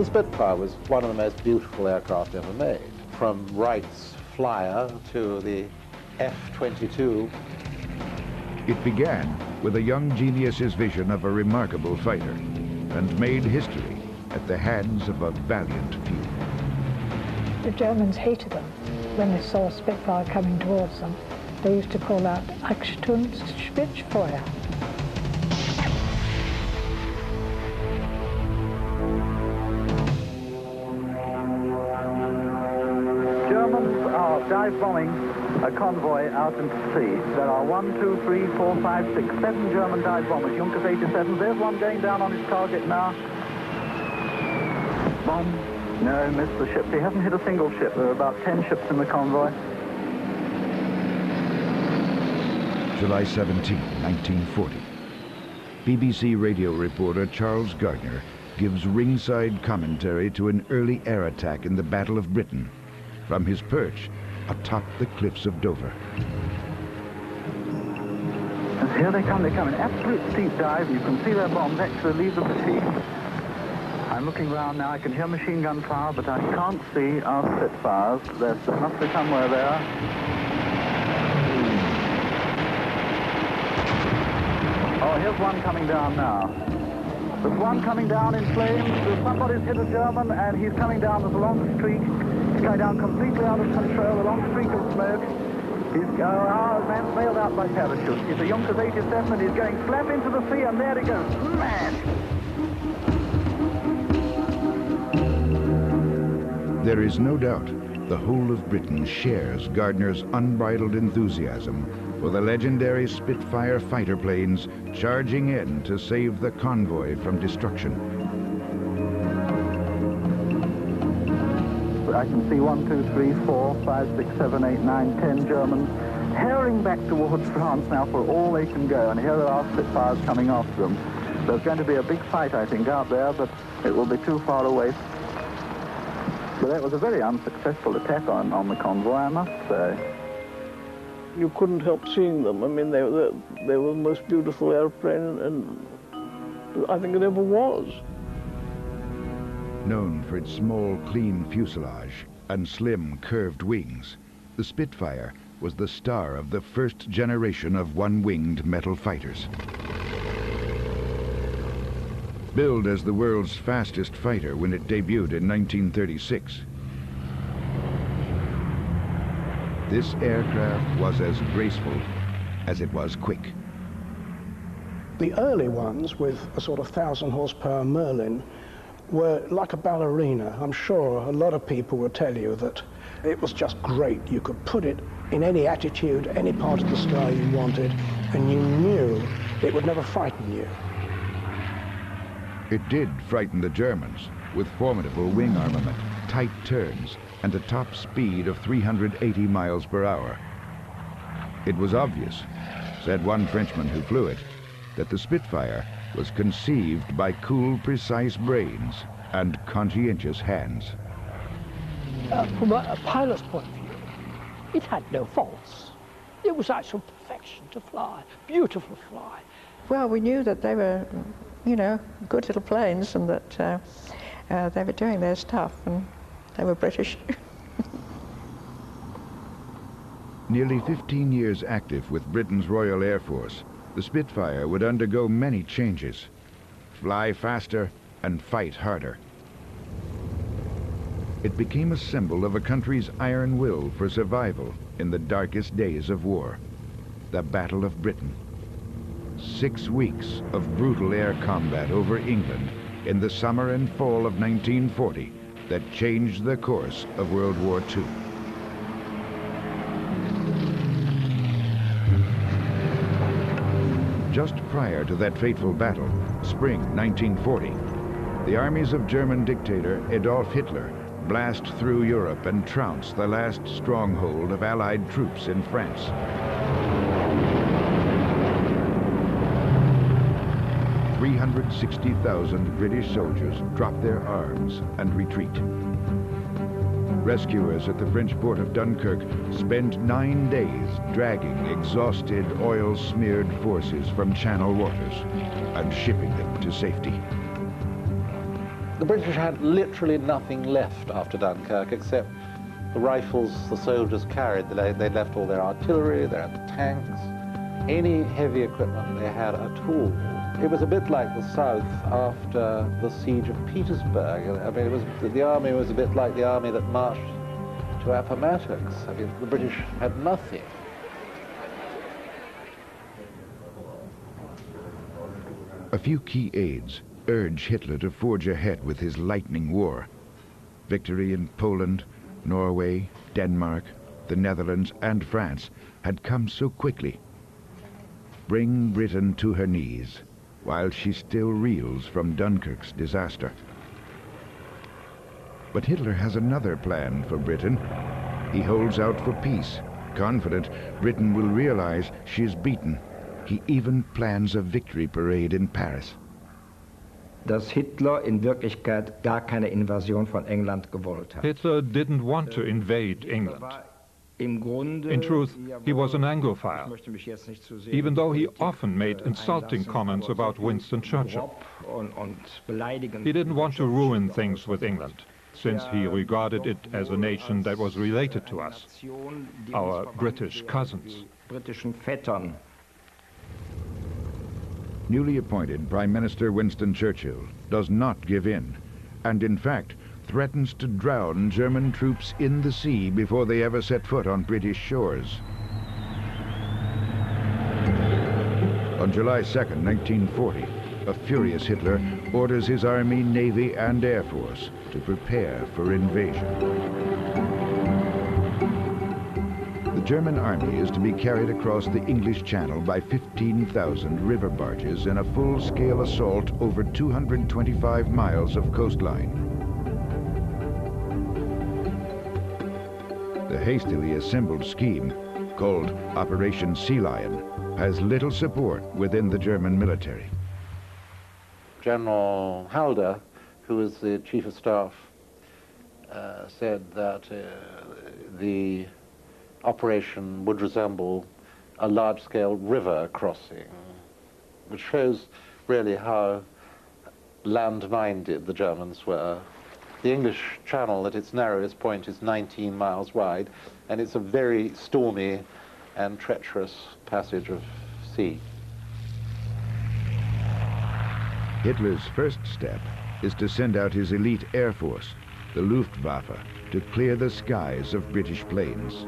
The Spitfire was one of the most beautiful aircraft ever made, from Wright's Flyer to the F-22. It began with a young genius's vision of a remarkable fighter and made history at the hands of a valiant few. The Germans hated them. When they saw Spitfire coming towards them, they used to call out Achtung Spitfire. Germans are dive bombing a convoy out into sea. There are 1, 2, 3, 4, 5, 6, 7 German dive bombers, Junkers 87s. There's one going down on his target now. Bomb. No, missed the ship. He hasn't hit a single ship. There are about 10 ships in the convoy. July 17, 1940. BBC radio reporter Charles Gardner gives ringside commentary to an early air attack in the Battle of Britain from his perch atop the cliffs of Dover. And here they come an absolute steep dive. You can see their bombs actually leave the fatigue. I'm looking around now. I can hear machine gun fire, but I can't see our Spitfires. There must be somewhere there. Oh, here's one coming down now. There's one coming down in flames. Somebody's hit a German, and he's coming down. There's a long streak. He's going down completely out of control. A long streak of smoke. He's the man's bailed out by parachute. He's a Junkers 87, and he's going slap into the sea, and there he goes. Smash! There is no doubt the whole of Britain shares Gardner's unbridled enthusiasm for the legendary Spitfire fighter planes charging in to save the convoy from destruction. I can see 1, 2, 3, 4, 5, 6, 7, 8, 9, 10 Germans herring back towards France now for all they can go, and here there are Spitfires coming after them. There's going to be a big fight, I think, out there, but it will be too far away. But that was a very unsuccessful attack on the convoy, I must say. You couldn't help seeing them. I mean, they were the most beautiful airplane, and I think it ever was. Known for its small, clean fuselage and slim, curved wings, the Spitfire was the star of the first generation of one-winged metal fighters. Billed as the world's fastest fighter when it debuted in 1936, this aircraft was as graceful as it was quick. The early ones with a sort of 1,000 horsepower Merlin were like a ballerina. I'm sure a lot of people will tell you that it was just great. You could put it in any attitude, any part of the sky you wanted, and you knew it would never frighten you. It did frighten the Germans with formidable wing armament, tight turns, and a top speed of 380 miles per hour. It was obvious, said one Frenchman who flew it, that the Spitfire was conceived by cool, precise brains and conscientious hands. From a pilot's point of view, it had no faults. It was actual perfection to fly, beautiful fly. Well, we knew that they were, you know, good little planes, and that they were doing their stuff, and they were British. Nearly 15 years active with Britain's Royal Air Force, the Spitfire would undergo many changes, fly faster and fight harder. It became a symbol of a country's iron will for survival in the darkest days of war, the Battle of Britain. 6 weeks of brutal air combat over England in the summer and fall of 1940 that changed the course of World War II. Just prior to that fateful battle, spring 1940, the armies of German dictator Adolf Hitler blast through Europe and trounce the last stronghold of Allied troops in France. "360,000 British soldiers drop their arms and retreat. Rescuers at the French port of Dunkirk spend 9 days dragging exhausted, oil-smeared forces from Channel waters and shipping them to safety. The British had literally nothing left after Dunkirk except the rifles the soldiers carried. They left all their artillery, their tanks, any heavy equipment they had at all. It was a bit like the South after the siege of Petersburg. I mean, the army was a bit like the army that marched to Appomattox. I mean, the British had nothing. A few key aides urge Hitler to forge ahead with his lightning war. Victory in Poland, Norway, Denmark, the Netherlands and France had come so quickly. Bring Britain to her knees while she still reels from Dunkirk's disaster. But Hitler has another plan for Britain. He holds out for peace, confident Britain will realize she is beaten. He even plans a victory parade in Paris. Dass Hitler in Wirklichkeit gar keine Invasion von England gewollt hat. Hitler didn't want to invade England. In truth, he was an Anglophile, even though he often made insulting comments about Winston Churchill. He didn't want to ruin things with England, since he regarded it as a nation that was related to us, our British cousins. Newly appointed Prime Minister Winston Churchill does not give in, and in fact threatens to drown German troops in the sea before they ever set foot on British shores. On July 2nd, 1940, a furious Hitler orders his army, navy and air force to prepare for invasion. The German army is to be carried across the English Channel by 15,000 river barges in a full-scale assault over 225 miles of coastline. The hastily assembled scheme, called Operation Sea Lion, has little support within the German military. General Halder, who was the Chief of Staff, said that the operation would resemble a large-scale river crossing, which shows really how land-minded the Germans were. The English Channel at its narrowest point is 19 miles wide, and it's a very stormy and treacherous passage of sea. Hitler's first step is to send out his elite air force, the Luftwaffe, to clear the skies of British planes.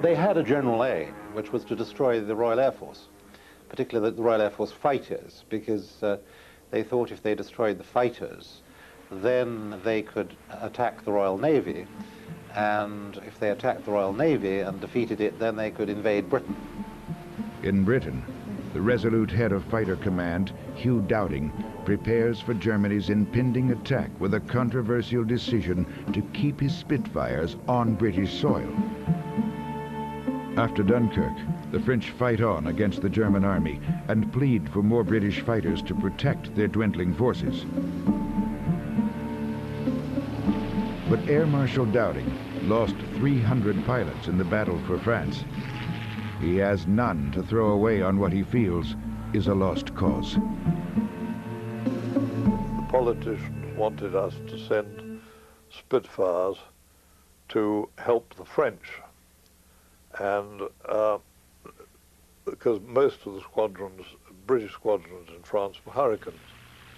They had a general aim, which was to destroy the Royal Air Force, particularly the Royal Air Force fighters, because they thought if they destroyed the fighters, then they could attack the Royal Navy, and if they attacked the Royal Navy and defeated it, then they could invade Britain. In Britain, the resolute head of Fighter Command, Hugh Dowding, prepares for Germany's impending attack with a controversial decision to keep his Spitfires on British soil. After Dunkirk, the French fight on against the German army and plead for more British fighters to protect their dwindling forces. But Air Marshal Dowding lost 300 pilots in the battle for France. He has none to throw away on what he feels is a lost cause. The politicians wanted us to send Spitfires to help the French, and because most of the squadrons, British squadrons in France, were Hurricanes.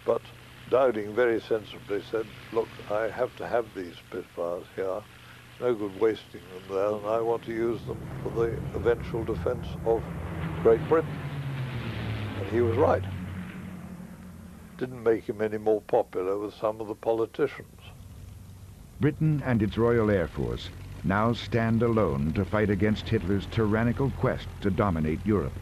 But Dowding very sensibly said, look, I have to have these Spitfires here. No good wasting them there, and I want to use them for the eventual defense of Great Britain. And he was right. Didn't make him any more popular with some of the politicians. Britain and its Royal Air Force now stand alone to fight against Hitler's tyrannical quest to dominate Europe.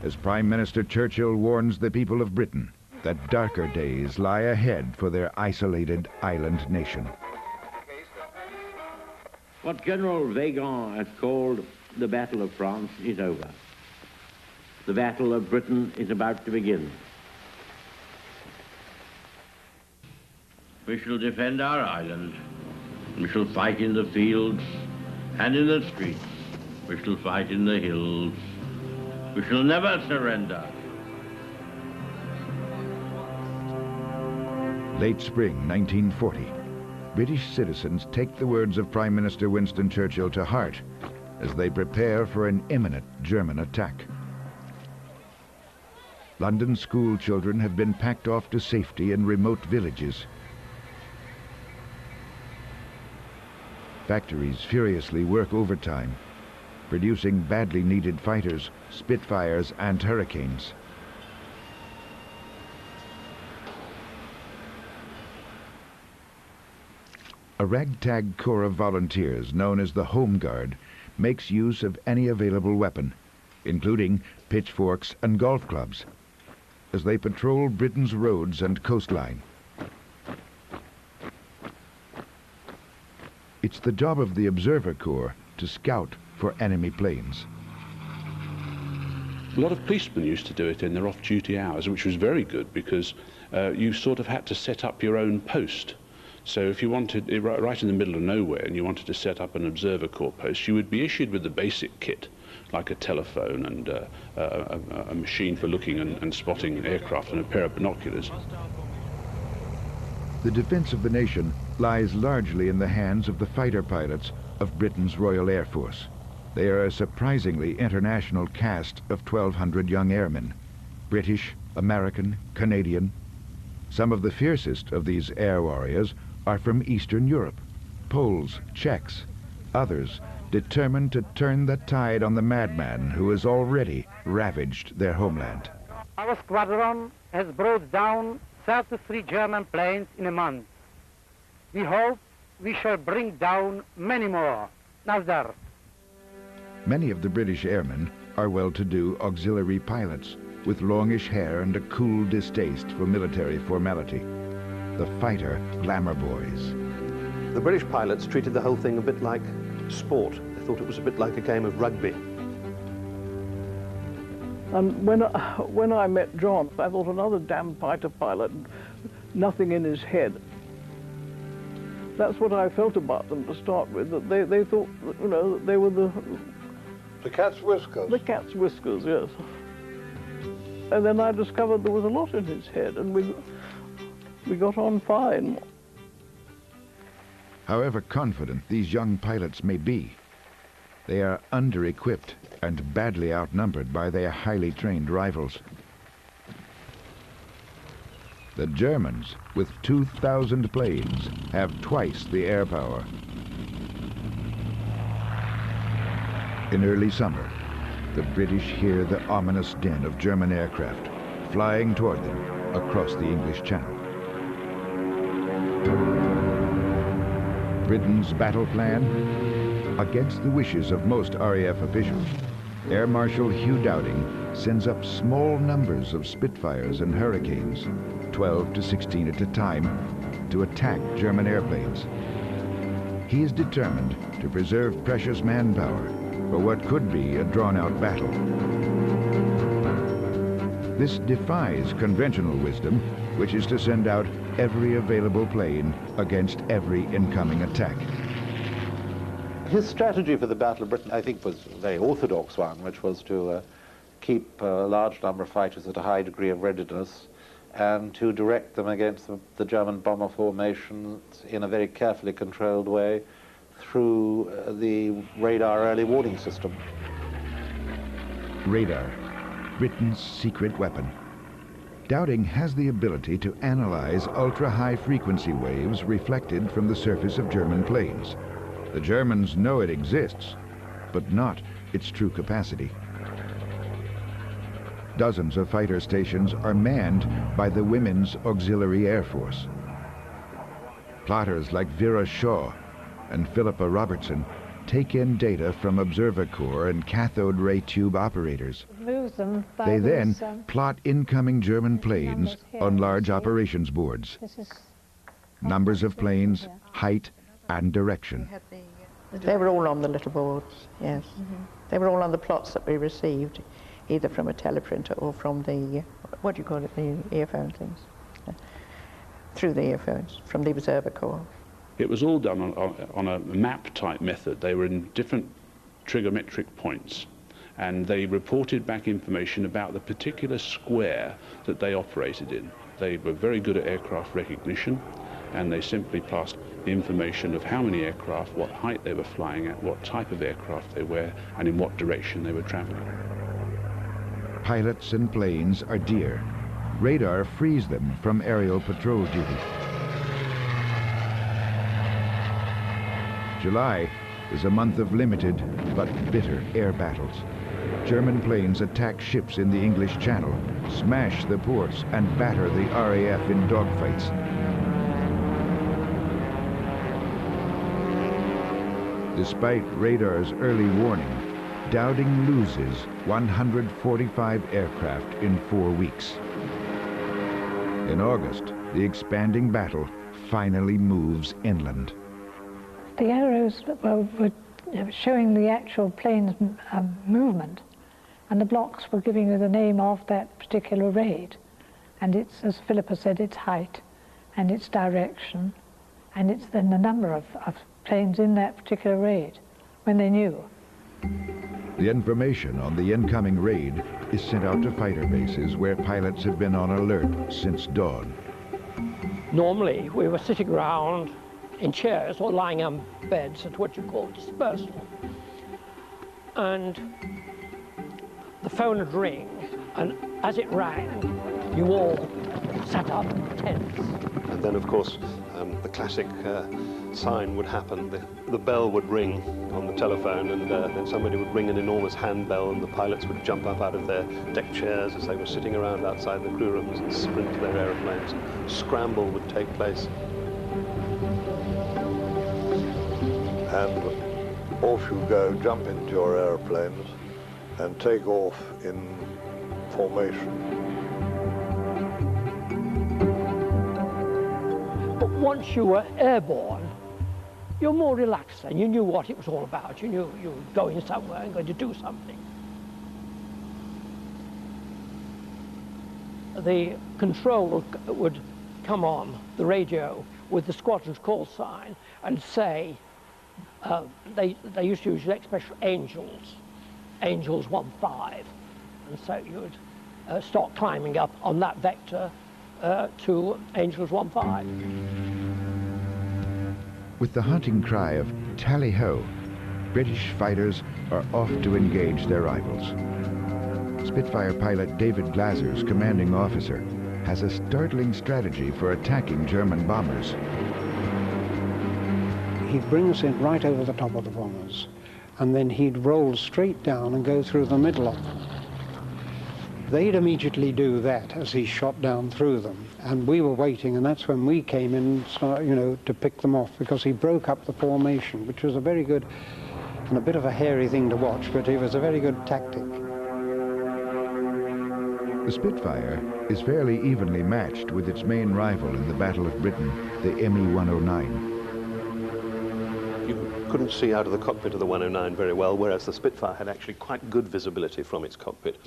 As Prime Minister Churchill warns the people of Britain that darker days lie ahead for their isolated island nation. What General Weygand has called the Battle of France is over. The Battle of Britain is about to begin. We shall defend our island. We shall fight in the fields and in the streets. We shall fight in the hills. We shall never surrender. Late spring 1940, British citizens take the words of Prime Minister Winston Churchill to heart as they prepare for an imminent German attack. London school children have been packed off to safety in remote villages. Factories furiously work overtime, producing badly needed fighters, Spitfires and Hurricanes. A ragtag corps of volunteers known as the Home Guard makes use of any available weapon, including pitchforks and golf clubs, as they patrol Britain's roads and coastline. It's the job of the Observer Corps to scout for enemy planes. A lot of policemen used to do it in their off-duty hours, which was very good because you sort of had to set up your own post. So if you wanted, right in the middle of nowhere, and you wanted to set up an Observer Corps post, you would be issued with the basic kit, like a telephone and a machine for looking and spotting aircraft and a pair of binoculars. The defense of the nation lies largely in the hands of the fighter pilots of Britain's Royal Air Force. They are a surprisingly international cast of 1,200 young airmen, British, American, Canadian. Some of the fiercest of these air warriors are from Eastern Europe, Poles, Czechs, others determined to turn the tide on the madman who has already ravaged their homeland. Our squadron has brought down 33 German planes in a month. We hope we shall bring down many more. Nazdar. Many of the British airmen are well-to-do auxiliary pilots with longish hair and a cool distaste for military formality. The fighter glamour boys. The British pilots treated the whole thing a bit like sport. They thought it was a bit like a game of rugby. And when I met John, I thought another damn fighter pilot, nothing in his head. That's what I felt about them to start with, that they thought, you know, that they were the cat's whiskers. The cat's whiskers, yes. And then I discovered there was a lot in his head, and we got on fine. However confident these young pilots may be, they are under-equipped and badly outnumbered by their highly trained rivals. The Germans, with 2,000 planes, have twice the air power. In early summer, the British hear the ominous din of German aircraft flying toward them across the English Channel. Britain's battle plan? Against the wishes of most RAF officials, Air Marshal Hugh Dowding sends up small numbers of Spitfires and Hurricanes, 12 to 16 at a time, to attack German airplanes. He is determined to preserve precious manpower for what could be a drawn-out battle. This defies conventional wisdom, which is to send out every available plane against every incoming attack. His strategy for the Battle of Britain, I think, was a very orthodox one, which was to keep a large number of fighters at a high degree of readiness and to direct them against the German bomber formations in a very carefully controlled way through the radar early warning system. Radar, Britain's secret weapon. Dowding has the ability to analyze ultra-high frequency waves reflected from the surface of German planes. The Germans know it exists, but not its true capacity. Dozens of fighter stations are manned by the Women's Auxiliary Air Force. Plotters like Vera Shaw and Philippa Robertson take in data from Observer Corps and cathode ray tube operators. They then plot incoming German planes on large operations boards. Numbers of planes, height, and direction. They were all on the little boards, yes. They were all on the plots that we received, either from a teleprinter or from the, what do you call it, the earphone things? Through the earphones, from the Observer Corps. It was all done on a map-type method. They were in different trigonometric points, and they reported back information about the particular square that they operated in. They were very good at aircraft recognition, and they simply passed the information of how many aircraft, what height they were flying at, what type of aircraft they were, and in what direction they were traveling. Pilots and planes are dear. Radar frees them from aerial patrol duty. July is a month of limited but bitter air battles. German planes attack ships in the English Channel, smash the ports, and batter the RAF in dogfights. Despite radar's early warning, Dowding loses 145 aircraft in 4 weeks. In August, the expanding battle finally moves inland. The arrows were showing the actual plane's movement, and the blocks were giving you the name of that particular raid. And it's, as Philippa said, its height and its direction, and it's then the number of planes in that particular raid when they knew. The information on the incoming raid is sent out to fighter bases where pilots have been on alert since dawn. Normally, we were sitting around in chairs or lying on beds at what you call dispersal. And the phone would ring, and as it rang, you all sat up in tents. And then, of course, the classic sign would happen. The bell would ring on the telephone, and then somebody would ring an enormous handbell, and the pilots would jump up out of their deck chairs as they were sitting around outside the crew rooms and sprint to their aeroplanes. Scramble would take place. And off you go, jump into your aeroplanes and take off in formation. But once you were airborne, you're more relaxed then. You knew what it was all about. You knew you were going somewhere and going to do something. The control would come on the radio with the squadron's call sign and say, they used to use the expression angels 1-5, and so you would start climbing up on that vector to angels 1-5. With the hunting cry of tally-ho, British fighters are off to engage their rivals. Spitfire pilot David Glazer's commanding officer has a startling strategy for attacking German bombers. He brings it right over the top of the bombers, and then he'd roll straight down and go through the middle of them. They'd immediately do that as he shot down through them, and we were waiting, and that's when we came in, to pick them off, because he broke up the formation, which was a very good and a bit of a hairy thing to watch, but it was a very good tactic. The Spitfire is fairly evenly matched with its main rival in the Battle of Britain, the Me-109. You couldn't see out of the cockpit of the 109 very well, whereas the Spitfire had actually quite good visibility from its cockpit.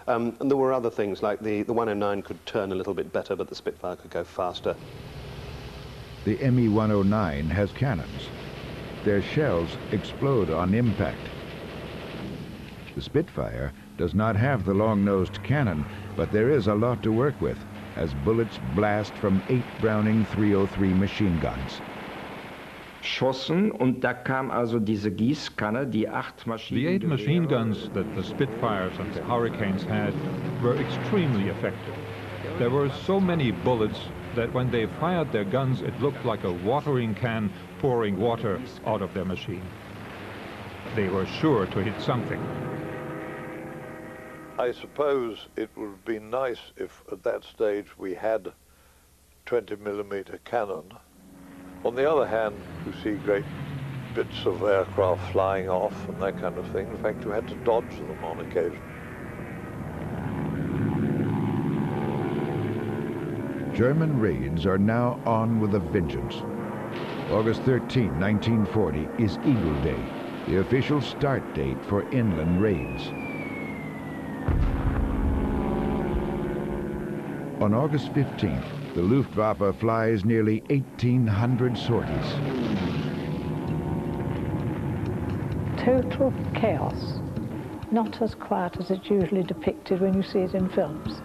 And there were other things, like the 109 could turn a little bit better, but the Spitfire could go faster. The Me-109 has cannons. Their shells explode on impact. The Spitfire does not have the long-nosed cannon, but there is a lot to work with, as bullets blast from 8 Browning 303 machine guns. Schossen, und da kam also diese Gießkanne, die 8 Maschinen. The 8 machine guns that the Spitfires and the Hurricanes had were extremely effective. There were so many bullets that when they fired their guns, it looked like a watering can pouring water out of their machine. They were sure to hit something. I suppose it would have been nice if at that stage we had 20mm cannon. On the other hand, you see great bits of aircraft flying off and that kind of thing. In fact, you had to dodge them on occasion. German raids are now on with a vengeance. August 13, 1940 is Eagle Day, the official start date for inland raids. On August 15th, the Luftwaffe flies nearly 1,800 sorties. Total chaos. not as quiet as it's usually depicted when you see it in films,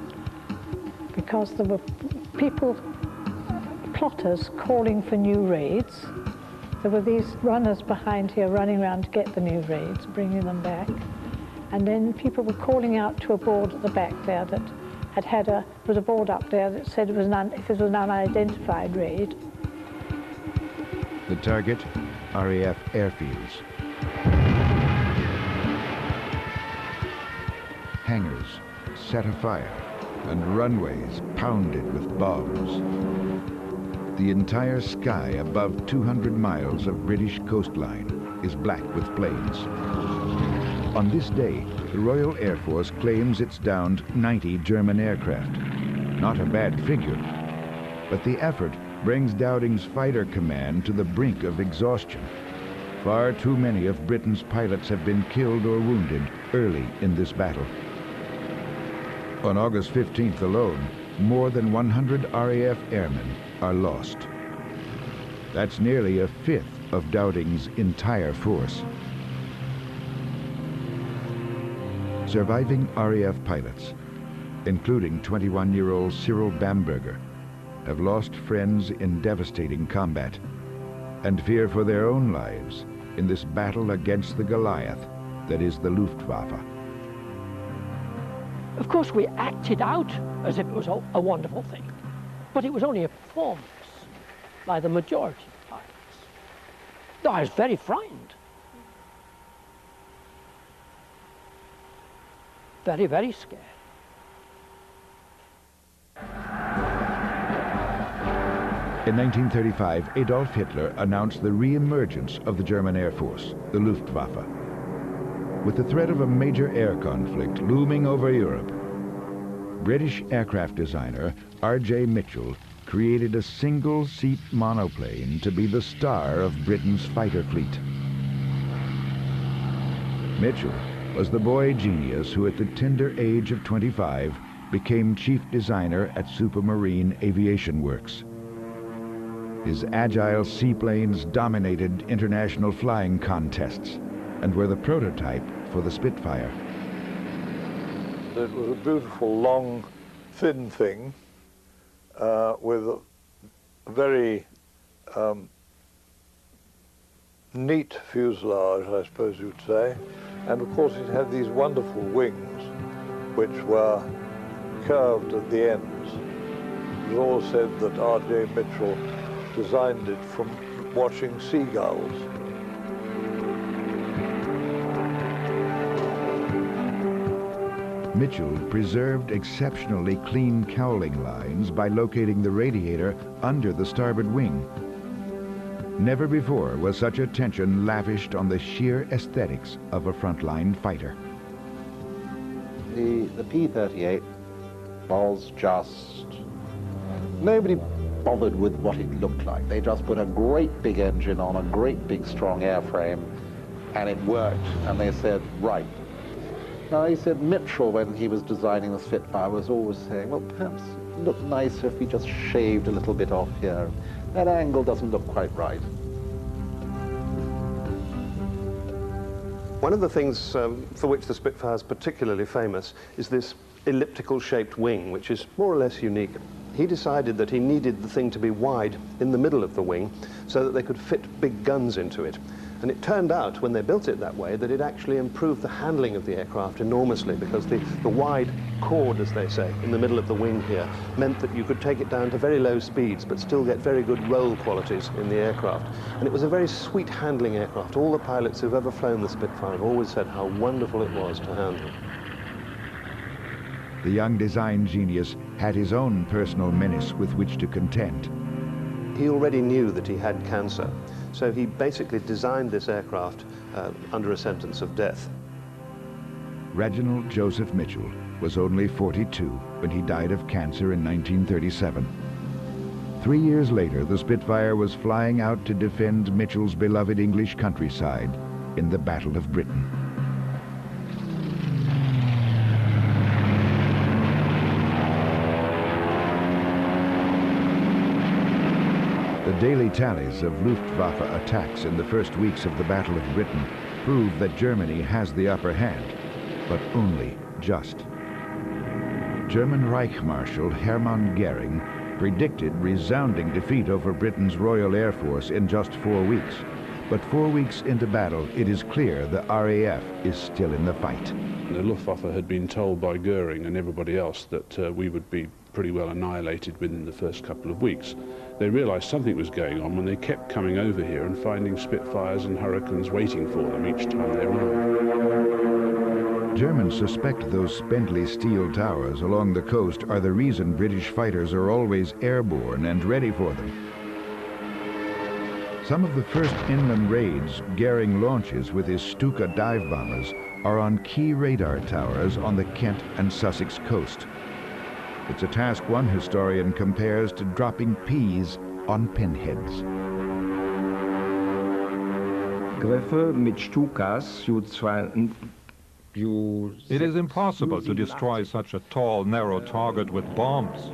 because there were people, plotters, calling for new raids. There were these runners behind here running around to get the new raids, bringing them back. And then people were calling out to a board at the back there that there was a board up there that said if it was an unidentified raid. The target, RAF airfields. Hangars set afire and runways pounded with bombs. The entire sky above 200 miles of British coastline is black with planes. On this day, the Royal Air Force claims it's downed 90 German aircraft. Not a bad figure, but the effort brings Dowding's fighter command to the brink of exhaustion. Far too many of Britain's pilots have been killed or wounded early in this battle. On August 15th alone, more than 100 RAF airmen are lost. That's nearly a fifth of Dowding's entire force. Surviving RAF pilots, including 21-year-old Cyril Bamberger, have lost friends in devastating combat and fear for their own lives in this battle against the Goliath that is the Luftwaffe. Of course, we acted out as if it was a wonderful thing, but it was only a performance by the majority of pilots. No, I was very frightened. Very, very scared. In 1935, Adolf Hitler announced the re-emergence of the German Air Force, the Luftwaffe. With the threat of a major air conflict looming over Europe, British aircraft designer R.J. Mitchell created a single-seat monoplane to be the star of Britain's fighter fleet. Mitchell was the boy genius who at the tender age of 25 became chief designer at Supermarine Aviation Works. His agile seaplanes dominated international flying contests and were the prototype for the Spitfire. It was a beautiful, long, thin thing with a very neat fuselage, I suppose you'd say. And of course it had these wonderful wings, which were curved at the ends. It was all said that R.J. Mitchell designed it from watching seagulls. Mitchell preserved exceptionally clean cowling lines by locating the radiator under the starboard wing. Never before was such attention lavished on the sheer aesthetics of a frontline fighter. The P-38 was just... nobody bothered with what it looked like. They just put a great big engine on a great big strong airframe, and it worked, and they said, right. Now, he said Mitchell, when he was designing the Spitfire, was always saying, well, perhaps it would look nicer if we just shaved a little bit off here. That angle doesn't look quite right. One of the things for which the Spitfire is particularly famous is this elliptical-shaped wing, which is more or less unique. He decided that he needed the thing to be wide in the middle of the wing so that they could fit big guns into it. And it turned out, when they built it that way, that it actually improved the handling of the aircraft enormously, because the wide chord, as they say, in the middle of the wing here, meant that you could take it down to very low speeds, but still get very good roll qualities in the aircraft. And it was a very sweet handling aircraft. All the pilots who've ever flown the Spitfire have always said how wonderful it was to handle. The young design genius had his own personal menace with which to contend. He already knew that he had cancer, so he basically designed this aircraft under a sentence of death. Reginald Joseph Mitchell was only 42 when he died of cancer in 1937. 3 years later, the Spitfire was flying out to defend Mitchell's beloved English countryside in the Battle of Britain. The daily tallies of Luftwaffe attacks in the first weeks of the Battle of Britain prove that Germany has the upper hand. but only just. German Reich Marshal Hermann Goering predicted resounding defeat over Britain's Royal Air Force in just 4 weeks. But 4 weeks into battle, it is clear the RAF is still in the fight. The Luftwaffe had been told by Goering and everybody else that we would be pretty well annihilated within the first couple of weeks. They realized something was going on when they kept coming over here and finding Spitfires and Hurricanes waiting for them each time they arrived. Germans suspect those spindly steel towers along the coast are the reason British fighters are always airborne and ready for them. Some of the first inland raids Goering launches with his Stuka dive bombers are on key radar towers on the Kent and Sussex coast. It's a task one historian compares to dropping peas on pinheads. Griffe mit Stukas, It is impossible to destroy such a tall, narrow target with bombs.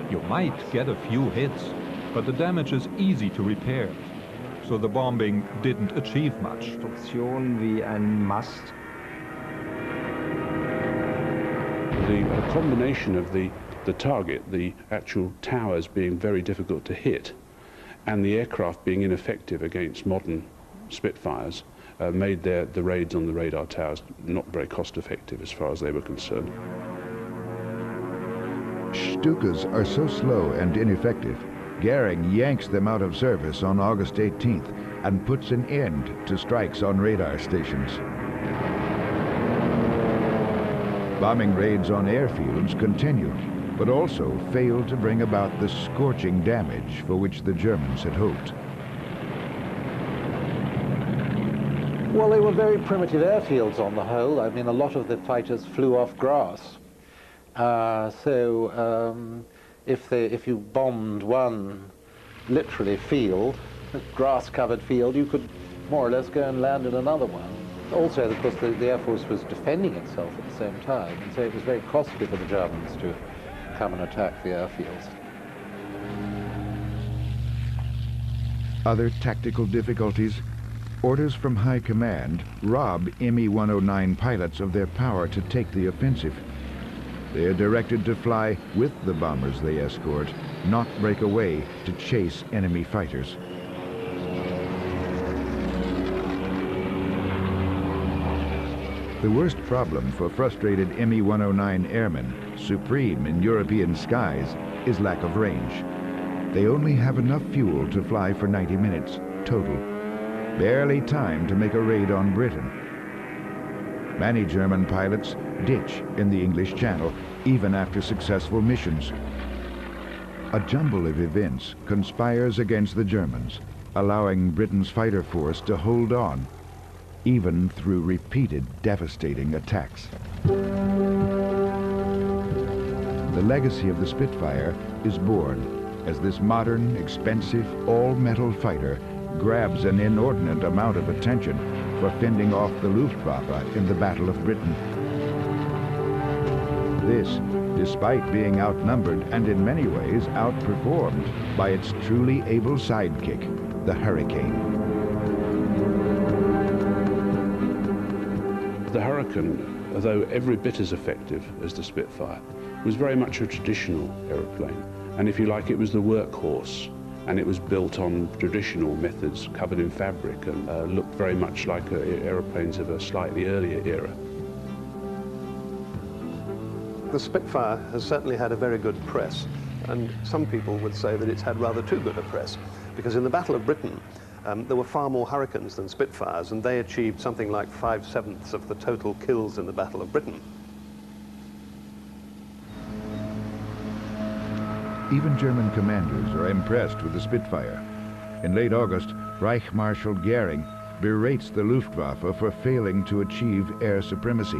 You might get a few hits, but the damage is easy to repair. So the bombing didn't achieve much. Wie ein Mast. The combination of the target, the actual towers being very difficult to hit, and the aircraft being ineffective against modern Spitfires made the raids on the radar towers not very cost effective as far as they were concerned. Stukas are so slow and ineffective, Goering yanks them out of service on August 18th and puts an end to strikes on radar stations. Bombing raids on airfields continue, but also failed to bring about the scorching damage for which the Germans had hoped. Well, they were very primitive airfields on the whole. I mean, a lot of the fighters flew off grass. If you bombed one, literally field, a grass-covered field, you could more or less go and land in another one. Also, of course, the Air Force was defending itself at the same time, and so it was very costly for the Germans to come and attack the airfields. Other tactical difficulties? Orders from High Command rob Me-109 pilots of their power to take the offensive. They are directed to fly with the bombers they escort, not break away to chase enemy fighters. The worst problem for frustrated Me-109 airmen, supreme in European skies, is lack of range. They only have enough fuel to fly for 90 minutes, total. Barely time to make a raid on Britain. Many German pilots ditch in the English Channel, even after successful missions. A jumble of events conspires against the Germans, allowing Britain's fighter force to hold on, even through repeated devastating attacks. The legacy of the Spitfire is born as this modern, expensive, all-metal fighter grabs an inordinate amount of attention for fending off the Luftwaffe in the Battle of Britain. This, despite being outnumbered and in many ways outperformed by its truly able sidekick, the Hurricane. The Hurricane, although every bit as effective as the Spitfire, was very much a traditional aeroplane. And if you like, it was the workhorse. And it was built on traditional methods, covered in fabric, and looked very much like aeroplanes of a slightly earlier era. The Spitfire has certainly had a very good press, and some people would say that it's had rather too good a press, because in the Battle of Britain, there were far more Hurricanes than Spitfires, and they achieved something like 5/7 of the total kills in the Battle of Britain. Even German commanders are impressed with the Spitfire. In late August, Reich Marshal Goering berates the Luftwaffe for failing to achieve air supremacy.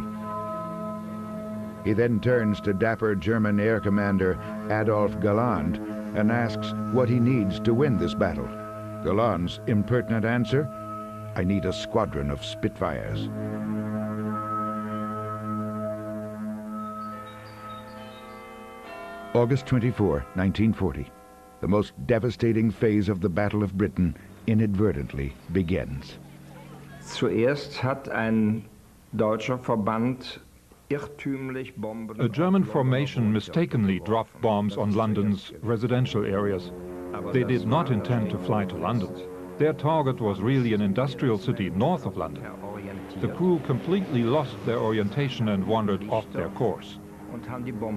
He then turns to dapper German Air Commander Adolf Galland and asks what he needs to win this battle. Galland's impertinent answer, "I need a squadron of Spitfires." August 24, 1940. The most devastating phase of the Battle of Britain inadvertently begins. Zuerst hat ein deutscher Verband A German formation mistakenly dropped bombs on London's residential areas. They did not intend to fly to London. Their target was really an industrial city north of London. The crew completely lost their orientation and wandered off their course.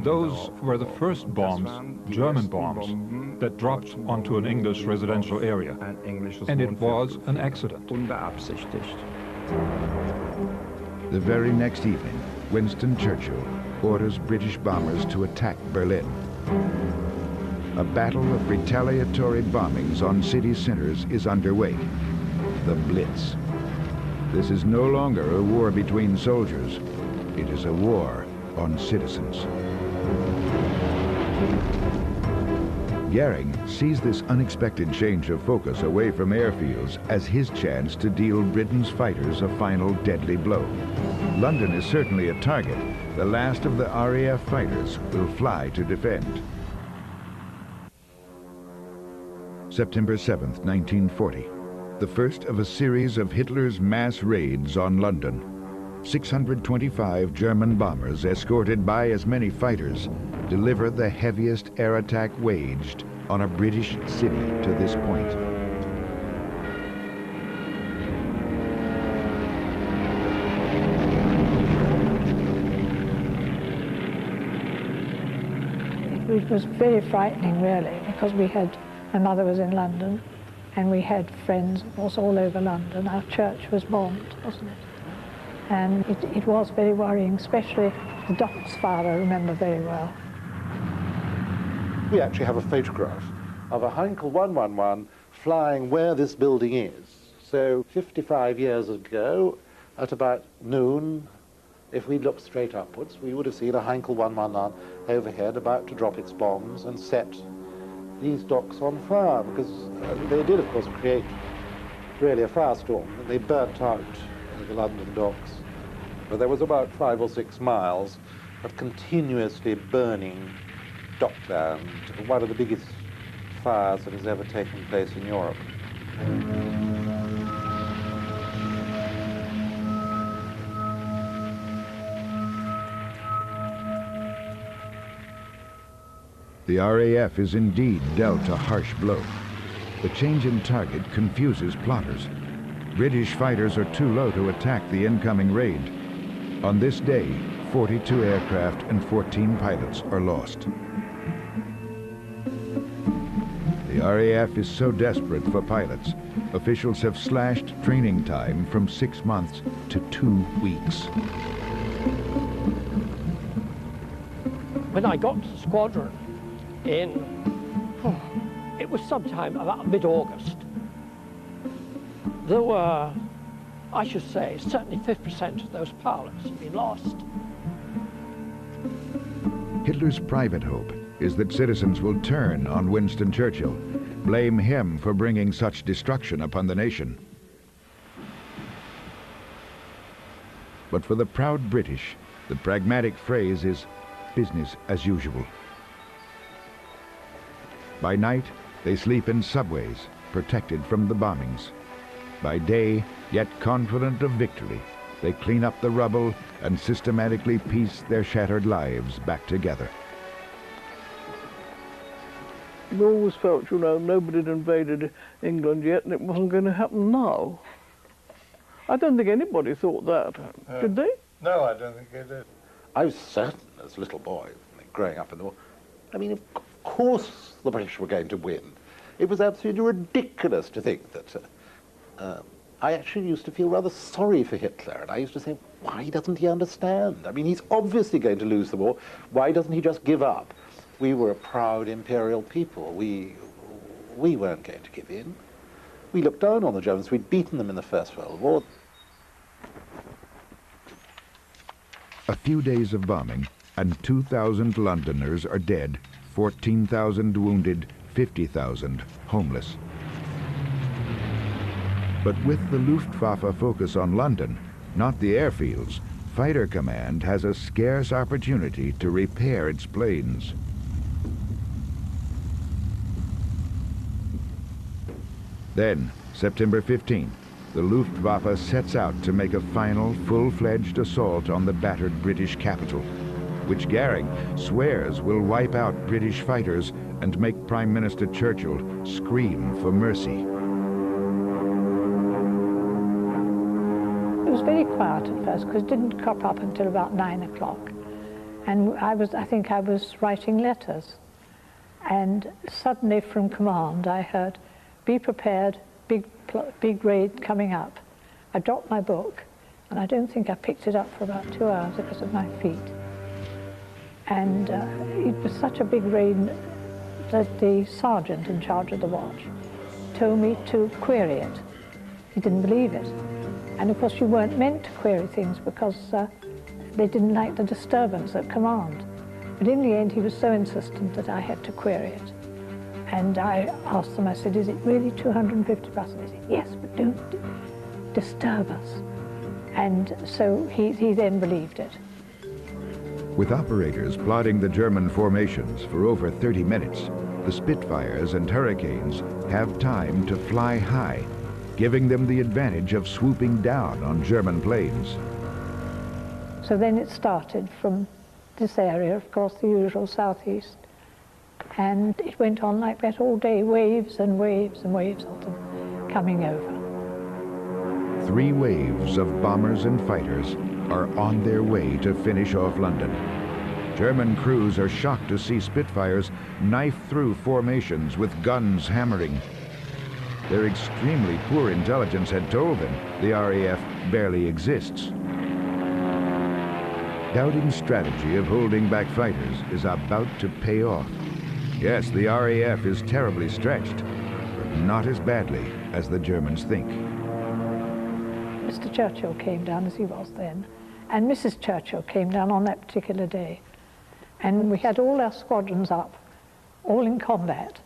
Those were the first bombs, German bombs, that dropped onto an English residential area. And it was an accident. The very next evening, Winston Churchill orders British bombers to attack Berlin. A battle of retaliatory bombings on city centers is underway. The Blitz. This is no longer a war between soldiers. It is a war on citizens. Goering sees this unexpected change of focus away from airfields as his chance to deal Britain's fighters a final deadly blow. London is certainly a target. The last of the RAF fighters will fly to defend. September 7th, 1940. The first of a series of Hitler's mass raids on London. 625 German bombers, escorted by as many fighters, deliver the heaviest air attack waged on a British city to this point. It was very frightening, really, because my mother was in London, and we had friends, of course, all over London. Our church was bombed, wasn't it? And it was very worrying, especially the doc's father, I remember very well. We actually have a photograph of a Heinkel 111 flying where this building is. So 55 years ago, at about noon, if we looked straight upwards, we would have seen a Heinkel 111 overhead about to drop its bombs and set these docks on fire, because they did, of course, create really a firestorm. They burnt out the London docks. But there was about 5 or 6 miles of continuously burning dockland, one of the biggest fires that has ever taken place in Europe. The RAF is indeed dealt a harsh blow. The change in target confuses plotters. British fighters are too low to attack the incoming raid. On this day, 42 aircraft and 14 pilots are lost. The RAF is so desperate for pilots, officials have slashed training time from 6 months to 2 weeks. When I got to the squadron it was sometime about mid-August, there were, I should say, certainly 50% of those pilots had been lost. Hitler's private hope is that citizens will turn on Winston Churchill, blame him for bringing such destruction upon the nation. But for the proud British, the pragmatic phrase is business as usual. By night, they sleep in subways, protected from the bombings. By day, yet confident of victory, they clean up the rubble and systematically piece their shattered lives back together. We always felt, nobody had invaded England yet, and it wasn't going to happen now. I don't think anybody thought that. Did they? No, I don't think they did. I was certain as a little boy, growing up in the war, of course the British were going to win. It was absolutely ridiculous to think that... I actually used to feel rather sorry for Hitler, and I used to say, why doesn't he understand? He's obviously going to lose the war. Why doesn't he just give up? We were a proud imperial people. We weren't going to give in. We looked down on the Germans. We'd beaten them in the First World War. A few days of bombing, and 2,000 Londoners are dead, 14,000 wounded, 50,000 homeless. But with the Luftwaffe focus on London, not the airfields, Fighter Command has a scarce opportunity to repair its planes. Then, September 15, the Luftwaffe sets out to make a final, full-fledged assault on the battered British capital, which Goering swears will wipe out British fighters and make Prime Minister Churchill scream for mercy. It was very quiet at first because it didn't crop up until about 9 o'clock. And I think I was writing letters. And suddenly from command I heard, "Be prepared, big raid coming up." I dropped my book, and I don't think I picked it up for about 2 hours because of my feet. And it was such a big raid that the sergeant in charge of the watch told me to query it. He didn't believe it. And of course you weren't meant to query things because they didn't like the disturbance at command. But in the end he was so insistent that I had to query it. And I asked them, I said, "Is it really 250 buses?" They said, "Yes, but don't disturb us." And so he then believed it. With operators plotting the German formations for over 30 minutes, the Spitfires and Hurricanes have time to fly high, giving them the advantage of swooping down on German planes. So then it started from this area, of course, the usual southeast. And it went on like that all day, waves and waves and waves of them coming over. 3 waves of bombers and fighters are on their way to finish off London. German crews are shocked to see Spitfires knife through formations with guns hammering. Their extremely poor intelligence had told them the RAF barely exists. Dowding's strategy of holding back fighters is about to pay off. Yes, the RAF is terribly stretched, but not as badly as the Germans think. Mr. Churchill came down, as he was then, and Mrs. Churchill came down on that particular day. And we had all our squadrons up, all in combat.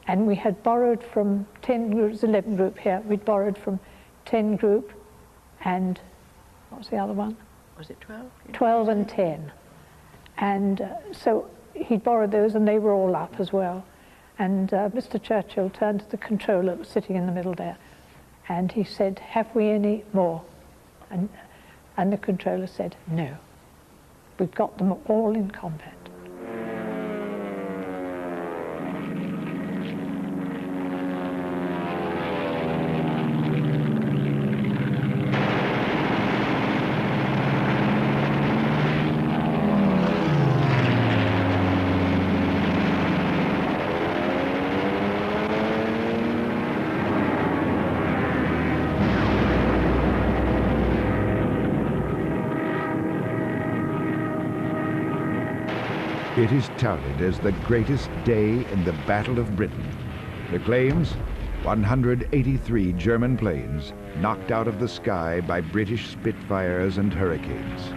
And we had borrowed from 10 groups, 11 group here, we'd borrowed from 10 group and, what was the other one? Was it 12? 12 and 10. And so he'd borrowed those and they were all up as well. And Mr. Churchill turned to the controller that was sitting in the middle there and he said, "Have we any more?" And the controller said, "No. We've got them all in combat." It is touted as the greatest day in the Battle of Britain. The claims? 183 German planes knocked out of the sky by British Spitfires and Hurricanes.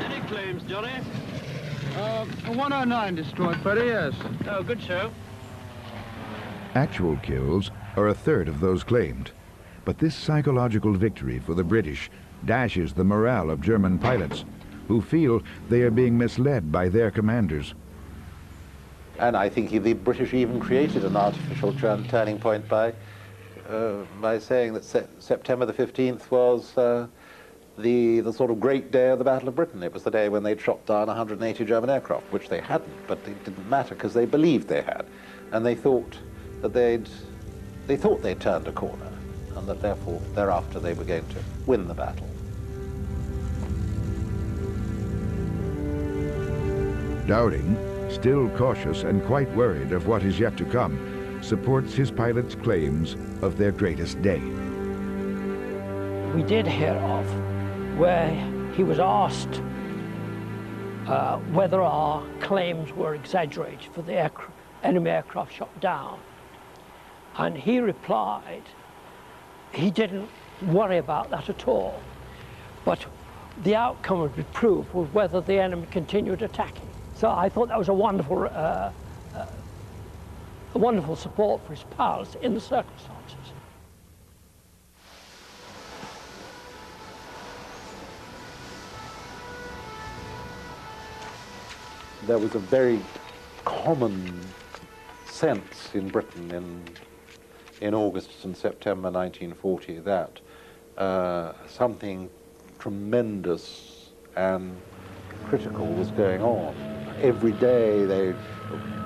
Any claims, Johnny? 109 destroyed, Freddie, yes. Oh, good show. Actual kills are a third of those claimed. But this psychological victory for the British dashes the morale of German pilots, who feel they are being misled by their commanders. And I think the British even created an artificial turning point by saying that September the 15th was the sort of great day of the Battle of Britain. It was the day when they'd shot down 180 German aircraft, which they hadn't, but it didn't matter because they believed they had. And they thought that they'd turned a corner, and that therefore thereafter they were going to win the battle. Dowding, still cautious and quite worried of what is yet to come, supports his pilots' claims of their greatest day. We did hear of where he was asked whether our claims were exaggerated for the enemy aircraft shot down. And he replied he didn't worry about that at all, but the outcome would be proved with whether the enemy continued attacking. So I thought that was a wonderful support for his pilots in the circumstances. There was a very common sense in Britain in August and September 1940 that something tremendous and critical was going on. Every day they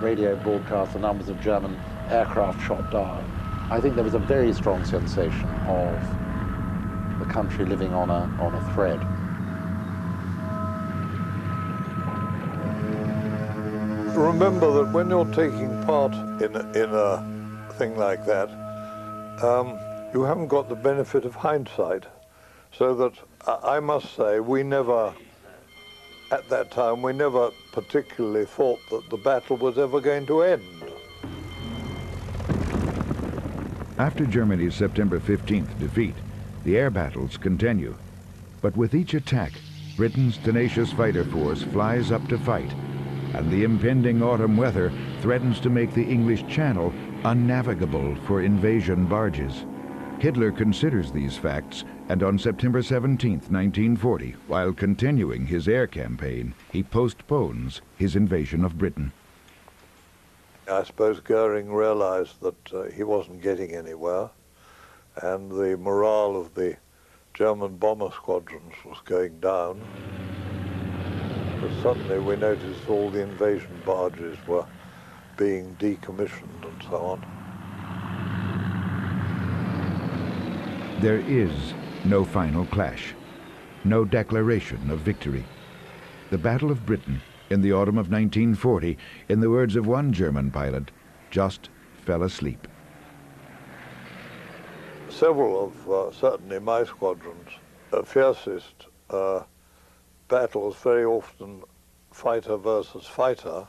radio broadcast the numbers of German aircraft shot down. I think there was a very strong sensation of the country living on a thread. Remember that when you're taking part in a thing like that, you haven't got the benefit of hindsight. So that I must say, we never, at that time, we never particularly thought that the battle was ever going to end. After Germany's September 15th defeat, the air battles continue. But with each attack, Britain's tenacious fighter force flies up to fight, and the impending autumn weather threatens to make the English Channel unnavigable for invasion barges. Hitler considers these facts, and on September 17, 1940, while continuing his air campaign, he postpones his invasion of Britain. I suppose Goering realized that he wasn't getting anywhere, and the morale of the German bomber squadrons was going down. But suddenly we noticed all the invasion barges were being decommissioned and so on. There is no final clash, no declaration of victory. The Battle of Britain in the autumn of 1940, in the words of one German pilot, just fell asleep. Several of, certainly my squadrons, fiercest battles, very often fighter versus fighter,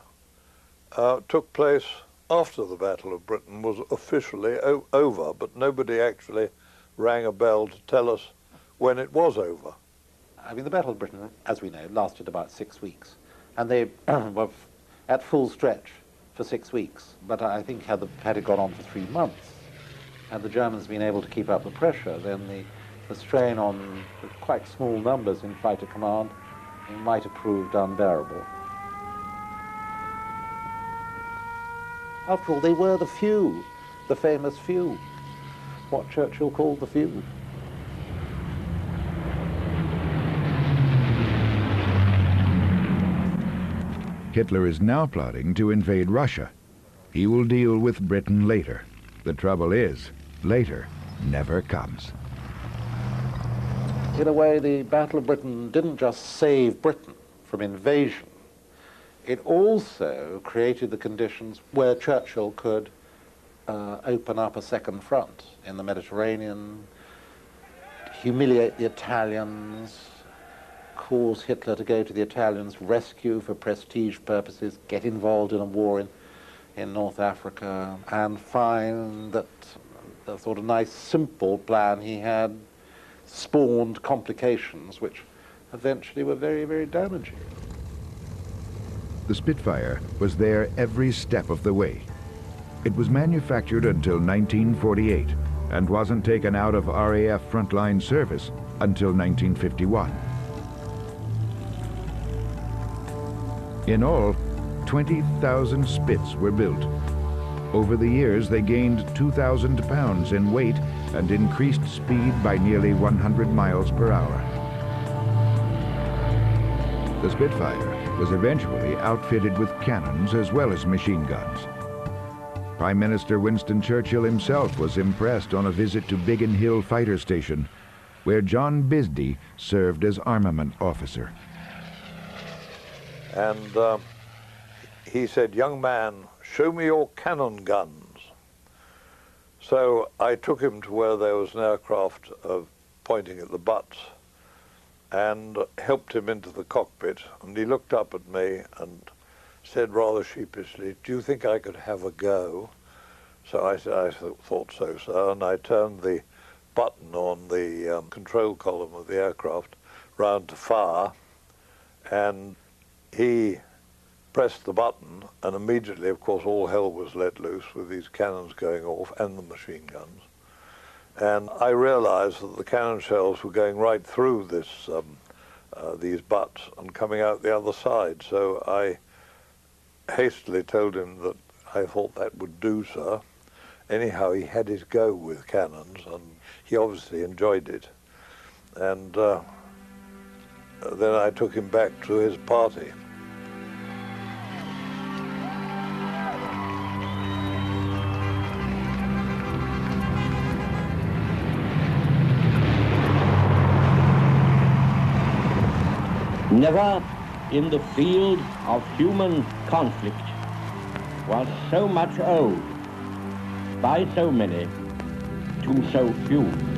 took place after the Battle of Britain was officially over, but nobody actually rang a bell to tell us when it was over. I mean, the Battle of Britain, as we know, lasted about 6 weeks. And they were at full stretch for 6 weeks. But I think had it gone on for 3 months, had the Germans been able to keep up the pressure, then the strain on quite small numbers in fighter command might have proved unbearable. After all, they were the few, the famous few, what Churchill called the few. Hitler is now plotting to invade Russia. He will deal with Britain later. The trouble is, later never comes. In a way, the Battle of Britain didn't just save Britain from invasion. It also created the conditions where Churchill could open up a second front in the Mediterranean, humiliate the Italians, cause Hitler to go to the Italians' rescue for prestige purposes, get involved in a war in North Africa, and find that the sort of nice, simple plan he had spawned complications which eventually were very, very damaging. The Spitfire was there every step of the way. It was manufactured until 1948 and wasn't taken out of RAF frontline service until 1951. In all, 20,000 Spits were built. Over the years, they gained 2,000 pounds in weight and increased speed by nearly 100 miles per hour. The Spitfire was eventually outfitted with cannons as well as machine guns. Prime Minister Winston Churchill himself was impressed on a visit to Biggin Hill Fighter Station, where John Bisbee served as armament officer. And he said, "Young man, show me your cannon guns." So I took him to where there was an aircraft pointing at the butts and helped him into the cockpit. And he looked up at me and said rather sheepishly, "Do you think I could have a go?" So I said, "I thought so, sir." And I turned the button on the control column of the aircraft round to fire, and he pressed the button, and immediately, of course, all hell was let loose with these cannons going off and the machine guns. And I realized that the cannon shells were going right through this, these butts and coming out the other side. So I hastily told him that I thought that would do, sir. Anyhow, he had his go with cannons, and he obviously enjoyed it. And then I took him back to his party. Never in the field of human conflict was so much owed by so many to so few.